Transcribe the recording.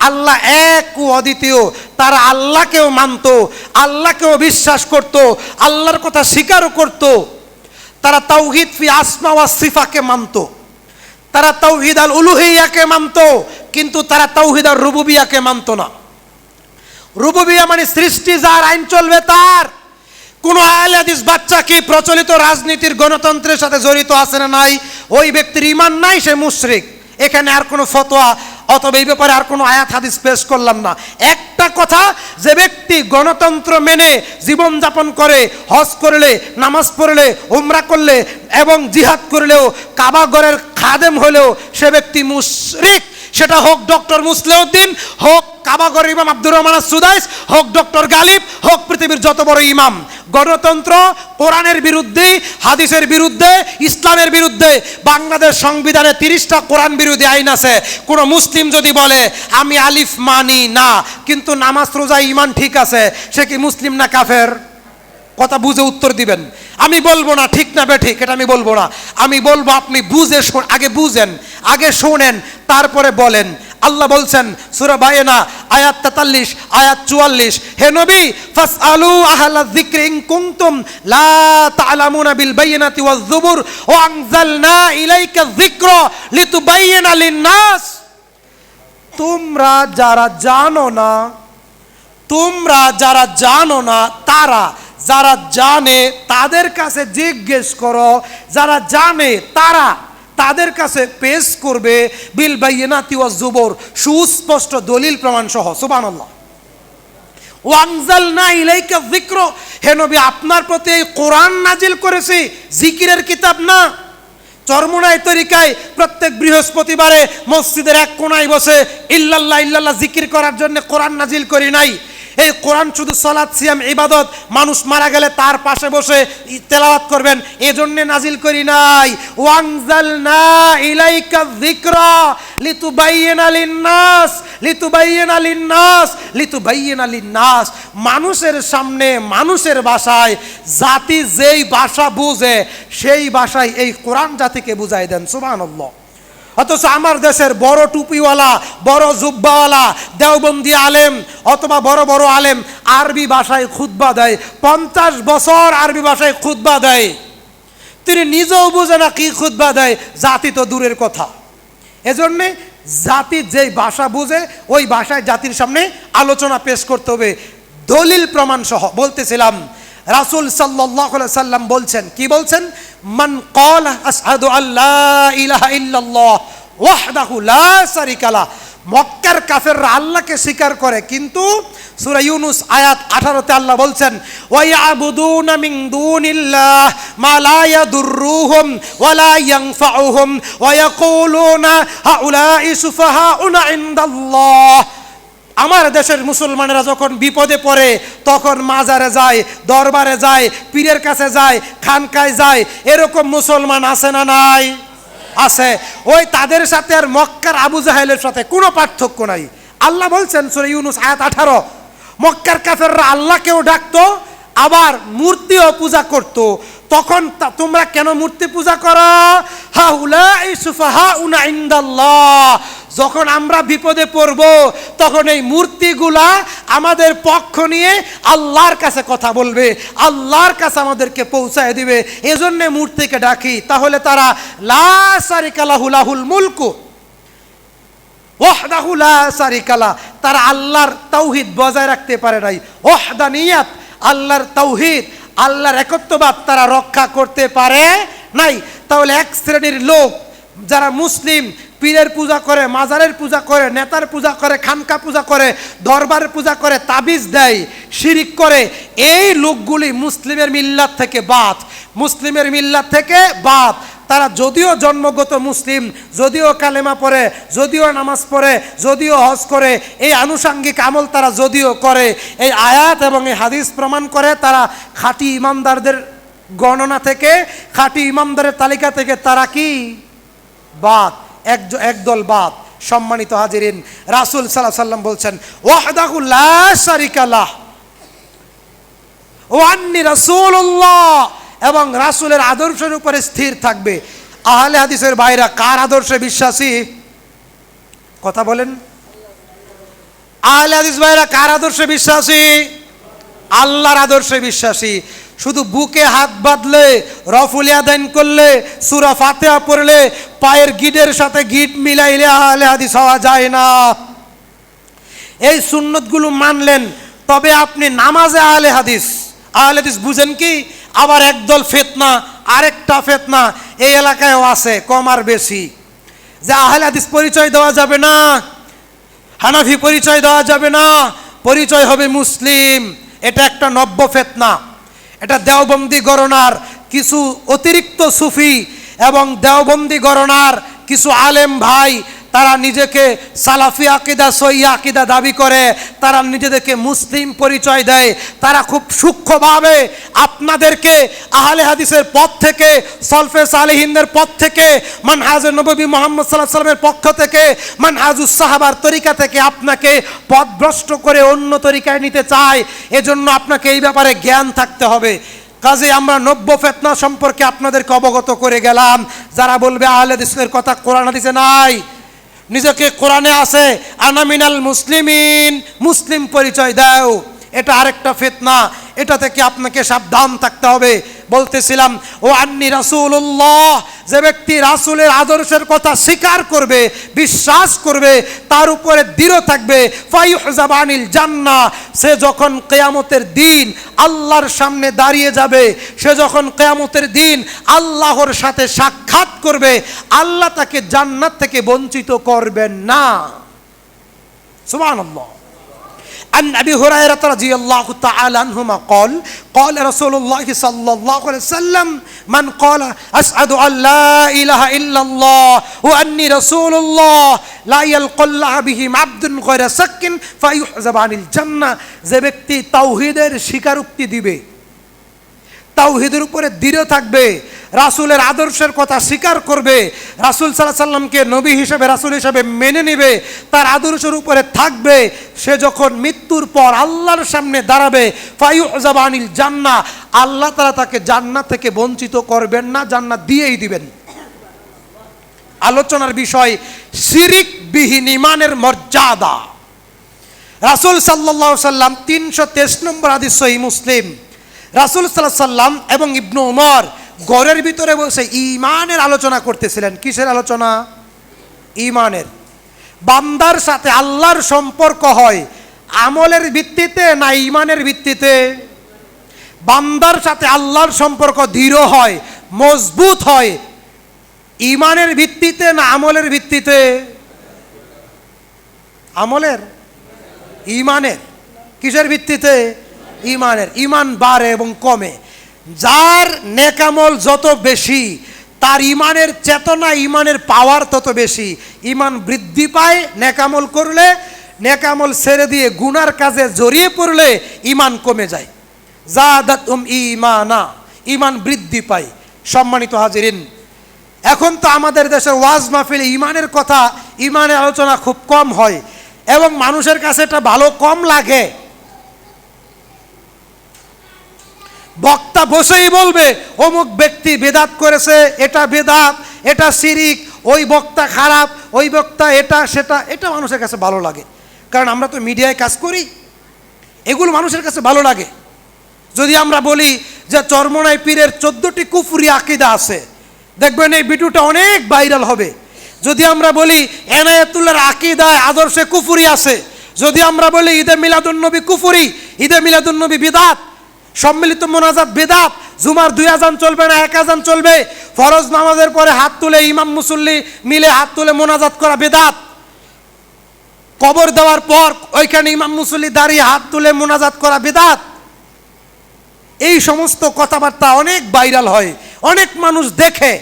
আল্লাহ এক ও অদ্বিতীয়, তারা আল্লাহকেও মানত, আল্লাহকেও বিশ্বাস করত, আল্লাহর কথা স্বীকারও করত। তারা তাওহীদ ফি আসমা ওয়া সিফাকে মানত, তারা তাওহীদ আল উলুহিয়াকে মানত, কিন্তু তারা তাওহীদ আর রুবুবিয়াকে মানত না। রুবুবিয়া মানে সৃষ্টি যার, আইন চলবে তার। কোন আহলে হাদিস বাচ্চা কি প্রচলিত রাজনীতির গণতন্ত্রের সাথে জড়িত আছে না নাই, ওই ব্যক্তির ঈমান নাই, সে মুশরিক। এখানে আর কোনো ফতোয়া অথবা এই ব্যাপারে আর কোনো আয়াত হাদিস পেশ করলাম না। একটা কথা, যে ব্যক্তি গণতন্ত্র মেনে জীবনযাপন করে, হজ করলে, নামাজ পড়লে, উমরা করলে এবং জিহাদ করলেও, কাবা ঘরের খাদেম হলেও সে ব্যক্তি মুশরিক। সেটা হোক ডক্টর মুসলিউদ্দিন, হোক কাবাগর ইমাম আব্দুর রহমান সুদাইস, হোক ডক্টর গালিব, হোক পৃথিবীর যত বড় ইমাম। গণতন্ত্র কোরআনের বিরুদ্ধে, হাদিসের বিরুদ্ধে, ইসলামের বিরুদ্ধে। বাংলাদেশ সংবিধানে 30টা কোরআন বিরোধী আইন আছে। কোন মুসলিম যদি বলে আমি আলিফ মানি না, কিন্তু নামাজ রোজা ঈমান ঠিক আছে, সে কি মুসলিম না কাফের? কথা বুঝে উত্তর দিবেন। আমি বলবো না ঠিক না বেঠিক, এটা আমি বলবো না। আমি বলবো আপনি বুঝে আগে বুঝেন, আগে শোনেন, তারপরে বলেন। আল্লাহ বলছেন সূরা বায়না আয়াত 43, আয়াত 44, হে নবী ফাসআলু আহলা যিকরি ইন কুনতুম লা তা'লামুনা বিল বায়িনাতি ওয়াজ যুবুর ওয়া আনজালনা ইলাইকা যিকরা লিতুবায়্যিনা লিন-নাস। তোমরা যারা জানো না, তারা যারা জানে তাদের কাছে জিজ্ঞেস করো, যারা জানে তারা তাদের কাছে পেশ করবে বিল বায়িনাতি ওয়াজ যুবুর, সুস্পষ্ট দলিল প্রমাণ সহ। সুবহানাল্লাহ। ওয়া আনজালনা ইলাইকা যিকরা, হে নবী আপনার প্রতি এই কোরআন নাজিল করেছি, জিকিরের কিতাব না। চরমোনাই তরিকায় প্রত্যেক বৃহস্পতিবারে মসজিদের এক কোণায় বসে ইল্লাল্লাহ ইল্লাল্লাহ জিকির করার জন্য কোরআন নাজিল করি নাই। এই কোরআন শুধু সালাত, সিয়াম, ইবাদত, মানুষ মারা গেলে তার পাশে বসে তেলাওয়াত করবেন, এজন্য নাজিল করি নাই। ওয়ানজালনা ইলাইকা যিকরা লিতুবায়্যিনা লিন-নাস, লিতুবায়্যিনা লিন-নাস, লিতুবায়্যিনা লিন-নাস। মানুষের সামনে, মানুষের ভাষায়, জাতি যেই ভাষা বুঝে সেই ভাষায় এই কোরআন জাতিকে বুঝাই দেন। সুবহানাল্লাহ। অথচ আমার দেশের বড় টুপিওয়ালা, বড় জুব্বাওয়ালা, দেওবন্দি আলেম অথবা বড় বড় আলেম আরবি ভাষায় খুতবা দেয়, 50 বছর আরবি ভাষায় খুতবা দেয়। তিনি নিজেও বুঝে না কি খুতবা দেয়, জাতি তো দূরের কথা। এজন্যে জাতি যেই ভাষা বুঝে ওই ভাষায় জাতির সামনে আলোচনা পেশ করতে হবে দলিল প্রমাণ সহ। বলতেছিলাম রাসূল সাল্লাল্লাহু আলাইহি সাল্লাম বলছেন, কি বলছেন? মান ক্বালা আশহাদু আল্লা ইলাহা ইল্লাল্লাহ ওয়াহদাহু লা শারীকা লাহ। মক্কার কাফেররা আল্লাহকে স্বীকার করে, কিন্তু সূরা ইউনূস আয়াত 18 তে আল্লাহ বলছেন ওয়া ইয়াবুদুনা মিন দুনিল্লাহ মা লা ইয়াদুররুহুম ওয়া লা ইয়ানফাউহুম ওয়া ইয়াকুলুনা হাউলাই সুফাহাউনা ইনদাল্লাহ। আমার দেশের মুসলমানেরা যখন বিপদে পড়ে তখন মাজারে যায়, দরবারে যায়, পীরের কাছে যায়, খানকায় যায়। এরকম মুসলমান আছে না নাই? আছে। ওই তাদের সাথে আর মক্কার আবু জাহেলের সাথে কোনো পার্থক্য নাই। আল্লাহ বলছেন সূরা ইউনূস আয়াত 18, মক্কার কাফেররা আল্লাহকেও ডাকতো, আবার মূর্তিও পূজা করত। তখন তোমরা কেন মূর্তি পূজা করো? হাউলাই সুফাহাউনা ইনদাল্লাহ। যখন আমরা বিপদে পড়ব তখন এই মূর্তিগুলা আমাদের পক্ষ নিয়ে আল্লাহর কাছে কথা বলবে, আল্লাহর কাছে আমাদেরকে পৌঁছায় দিবে, এজন্য মূর্তিকে ডাকি। তাহলে তারা লা শারীকা লাহু লাহুল মুলকু ওয়াহদাহু লা শারীকা লাহ, তারা আল্লাহর তাওহীদ বজায় রাখতে পারে নাই। ওয়াহদানিয়াত, আল্লাহর তাওহীদ, আল্লাহর একত্ববাদ তারা রক্ষা করতে পারে নাই। তাহলে এক শ্রেণীর লোক যারা মুসলিম পীরের পূজা করে, মাজারের পূজা করে, নেতার পূজা করে, খানকা পূজা করে, দরবারের পূজা করে, তাবিজ দেয়, শিরিক করে, এই লোকগুলি মুসলিমের মিল্লাত থেকে বাদ, মুসলিমের মিল্লাত থেকে বাদ। তারা যদিও জন্মগত মুসলিম, যদিও কালেমা পড়ে, যদিও নামাজ পড়ে, যদিও হজ করে, এই আনুষাঙ্গিক আমল তারা যদিও করে, এই আয়াত এবং এই হাদিস প্রমাণ করে তারা খাঁটি ইমানদারদের গণনা থেকে, খাঁটি ইমানদারের তালিকা থেকে তারা কি বাদ, একদল বাদ। সম্মানিত হাজিরিন, রাসূল সাল্লাল্লাহু আলাইহি ওয়াসাল্লাম বলছেন ওয়াহদাহু লা শারীকা লাহ ওয়া আন্নী রাসূলুল্লাহ, এবং রাসূলের আদর্শের উপরে স্থির থাকবে। আহলে হাদিসের ভাইরা কার আদর্শে বিশ্বাসী? কথা বলেন। আহলে হাদিস ভাইরা কার আদর্শে বিশ্বাসী? আল্লাহর আদর্শে বিশ্বাসী। শুধু বুকে হাত বাঁধলে, রফুল ইয়াদাইন করলে, সূরা ফাতিহা পড়লে, পায়ের গিটের সাথে গিট মিলাইলে আহলে হাদিস হওয়া যায় না। এই সুন্নতগুলো মানলেন তবে আপনি নামাজে আহলে হাদিস। আহলে হাদিস বুঝেন কি? আবার একদল ফিতনা, আরেকটা ফিতনা এই এলাকায়ও আছে, কম আর বেশি, যে আহলে হাদিস পরিচয় দেওয়া যাবে না, হানাফি পরিচয় দেওয়া যাবে না, পরিচয় হবে মুসলিম। এটা একটা নব্য ফিতনা। এটা দেওবন্দি গণনার কিছু অতিরিক্ত সুফি এবং দেওবন্দি গণনার কিছু আলেম ভাই, তারা নিজেকে সালাফি আকিদা, সহিহ আকিদা দাবি করে, তারা নিজেদেরকে মুসলিম পরিচয় দেয়। তারা খুব সূক্ষ্মভাবে আপনাদেরকে আহলে হাদিসের পথ থেকে, সলফে সালেহিনদের পথ থেকে, মানহাজে নবী মুহাম্মদ সাল্লাল্লাহু আলাইহি ওয়াসাল্লামের পক্ষ থেকে, মানহাজুস সাহাবার তরিকা থেকে আপনাকে পথভ্রষ্ট করে অন্য তরিকায় নিতে চায়। এজন্য আপনাকে এই ব্যাপারে জ্ঞান থাকতে হবে। কাজে আমরা নব্য ফিতনা সম্পর্কে আপনাদেরকে অবগত করে গেলাম। যারা বলবে আহলে হাদিসের কথা কোরআন হাদিসে নাই, নিজেকে কোরআনে আছে আনা মিনাল মুসলিমিন, মুসলিম পরিচয় দাও, এটা আরেকটা ফিতনা। এটা থেকে আপনাকে সাবধান থাকতে হবে। বলতেছিলাম ও আন্নি রাসূলুল্লাহ, যে ব্যক্তি রাসূলের আদর্শের কথা স্বীকার করবে, বিশ্বাস করবে, তার উপরে দৃঢ় থাকবে, ফায়ুহজাবানিল জান্নাহ, সে যখন কিয়ামতের দিন আল্লাহর সামনে দাঁড়িয়ে যাবে, সে যখন কিয়ামতের দিন আল্লাহর সাথে সাক্ষাৎ করবে, আল্লাহ তাকে জান্নাত থেকে বঞ্চিত করবেন না। সুবহানাল্লাহ। عن أبي هريرة رضي الله تعالى عنهما قال قال رسول الله صلى الله عليه وسلم من قال أشهد أن لا إله إلا الله وأني رسول الله لا يلقى الله به عبد غير شك فيحجب عن الجنة, যে ব্যক্তি তাওহীদের স্বীকারোক্তি দিবে, তাওহীদের উপরে দৃঢ় থাকবে, রাসূলের আদর্শের কথা স্বীকার করবে, রাসূল সাল্লাল্লাহু আলাইহি সাল্লামকে নবী হিসেবে, রাসূল হিসেবে মেনে নেবে, তার আদর্শের উপরে থাকবে, সে যখন মৃত্যুর পর আল্লাহর সামনে দাঁড়াবে, ফায়ুহজাব আনিল জান্নাহ, আল্লাহ তাআলা তাকে জান্নাত থেকে বঞ্চিত করবেন না, জান্নাত দিয়েই দিবেন। আলোচনার বিষয় শিরিক বিহীন ঈমানের মর্যাদা। রাসূল সাল্লাল্লাহু আলাইহি সাল্লাম 323 নম্বর হাদিস সহিহ মুসলিম, রাসূল সাল্লাল্লাহু আলাইহি সাল্লাম এবং ইবনে ওমর ঘরের ভিতরে বসে ঈমানের আলোচনা করতেছিলেন। কিসের আলোচনা? ঈমানের। বান্দার সাথে আল্লাহর সম্পর্ক হয় আমলের ভিত্তিতে না ঈমানের ভিত্তিতে? বান্দার সাথে আল্লাহর সম্পর্ক দৃঢ় হয়, মজবুত হয় ঈমানের ভিত্তিতে না আমলের ভিত্তিতে? আমলের, ঈমানের। কিসের ভিত্তিতে? ঈমানের। ঈমান বাড়ে এবং কমে। যার নেকামল যত বেশি, তার ঈমানের চেতনা, ঈমানের পাওয়ার তত বেশি। ঈমান বৃদ্ধি পায় নেকামল করলে, নেকামল ছেড়ে দিয়ে গুনার কাজে জড়িয়ে পড়লে ঈমান কমে যায়। যাদাতুম ঈমানা, ঈমান বৃদ্ধি পায়। সম্মানিত হাজিরিন, এখন তো আমাদের দেশের ওয়াজ মাহফিলে ঈমানের কথা, ঈমানের আলোচনা খুব কম হয় এবং মানুষের কাছে এটা ভালো কম লাগে। বক্তা বসেই বলবে অমুক ব্যক্তি বেদাত করেছে, এটা বেদাত, এটা শিরিক, ওই বক্তা খারাপ, ওই বক্তা এটা সেটা। এটা মানুষের কাছে ভালো লাগে, কারণ আমরা তো মিডিয়ায় কাজ করি, এগুলো মানুষের কাছে ভালো লাগে। যদি আমরা বলি যে চরমনাই পীরের 14টি কুফরি আকিদা আছে, দেখবেন এই ভিডিওটা অনেক ভাইরাল হবে। যদি আমরা বলি এনায়েতুল্লাহর আকিদায় আদর্শে কুফরি আছে, যদি আমরা বলি ঈদে মিলাদুন্নবী কুফরি, ঈদে মিলাদুন্নবী বিদআত, সম্মিলিত মোনাজাত বিদআত, জুমার 2 আযান চলবে না 1 আযান চলবে, ফরজ নামাজের পরে হাত তুলে ইমাম মুসল্লি মিলে হাত তুলে মোনাজাত করা বিদআত, কবর দেওয়ার পর ওইখানে ইমাম মুসল্লি দাঁড়িয়ে হাত তুলে মোনাজাত করা বিদআত। এই সমস্ত কথাবার্তা অনেক ভাইরাল হয়, অনেক মানুষ দেখে।